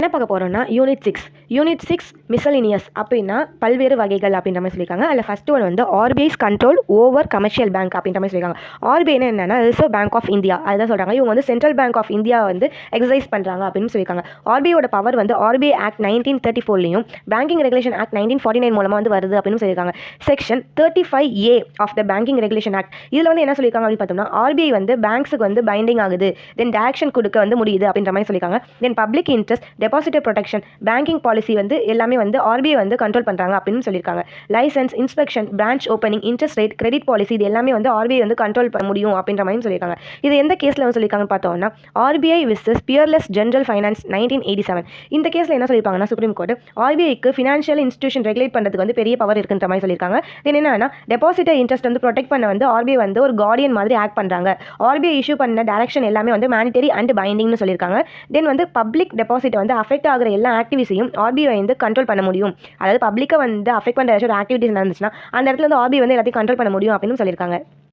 என்ன பார்க்க போகிறோம்னா யூனிட் 6 மிசலினியஸ் அப்படின்னா பல்வேறு வகைகள் அப்படின்ற மாதிரி சொல்லியிருக்காங்க. அதில் ஃபஸ்ட்டு ஒன் வந்து RBI's control over commercial bank அப்படின்ற மாதிரி சொல்லியிருக்காங்க. ஆர்பிஐனா என்னன்னா ரிசர்வ் பேங்க் ஆஃப் இந்தியா அதுதான் சொல்கிறாங்க. இவங்க வந்து சென்ட்ரல் பேங்க் ஆஃப் இந்தியா வந்து எக்ஸசைஸ் பண்ணுறாங்க அப்படின்னு சொல்லியிருக்காங்க. ஆர்பிஐயோட பவர் வந்து ஆர்பிஐ ஆக்ட் 1934லையும் பேங்கிங் ரெகுலேஷன் ஆக்ட் 1949 மூலமாக வந்து வருது அப்படின்னு சொல்லியிருக்காங்க. Section 35A of the banking regulation act இதில் வந்து என்ன சொல்லியிருக்காங்க அப்படின்னு பார்த்தோம்னா ஆர்பிஐ வந்து பேங்க்ஸுக்கு வந்து பைண்டிங் ஆகுது, தென் டைரக்ஷன் கொடுக்க வந்து முடியுது அப்படின்ற மாதிரி சொல்லியிருக்காங்க. Then public interest, depositor protection, banking policy வந்து எல்லாமே வந்து ஆர்பிஐ வந்து கண்ட்ரோல் பண்ணுறாங்க அப்படின்னு சொல்லியிருக்காங்க. Licence, inspection, branch opening, interest rate, credit policy இது எல்லாமே வந்து ஆர்பிஐ வந்து கண்ட்ரோல் பண்ண முடியும் அப்படின்ற மாதிரி சொல்லியிருக்காங்க. இது எந்த கேஸில் வந்து சொல்லியிருக்காங்கன்னு பார்த்தோம்னா RBI versus Peerless general finance 1987. இந்த கேஸில் என்ன சொல்லியிருக்காங்கன்னா சுப்ரீம் கோர்ட் ஆர்பிஐக்கு ஃபினான்ஷியல் இன்ஸ்டிடியூஷன் ரெகுலேட் பண்ணுறதுக்கு வந்து பெரிய பவர் இருக்குன்ற மாதிரி சொல்லியிருக்காங்க. தென் என்னன்னா டெபாசிட்டர் இன்ட்ரெஸ்ட் வந்து ப்ரொடெக்ட் பண்ண வந்து ஆர்பிஐ வந்து ஒரு கார்டியன் மாதிரி ஆக்ட் பண்ணுறாங்க. ஆர்பிஐ இஷ்யூ பண்ண டைரக்ஷன் எல்லாமே வந்து மேனிட்டரி அண்ட் பைண்டிங்னு சொல்லியிருக்காங்க. தென் வந்து பப்ளிக் டெபாசிட் வந்து அஃபெக்ட் ஆகிற எல்லா ஆக்டிவிட்டிஸையும் ஆர்பிஐ வந்து கண்ட்ரோல் பண்ண முடியும். அதாவது பப்ளிக்கை வந்து அஃபெக்ட் பண்ணுற ஏதாச்சும் ஒரு ஆக்டிவிட்டிஸ் நடந்துச்சுன்னா அந்த இடத்துல வந்து ஆர்பிஐ வந்து எல்லாத்தையும் கண்ட்ரோல் பண்ண முடியும் அப்படின்னு சொல்லியிருக்காங்க.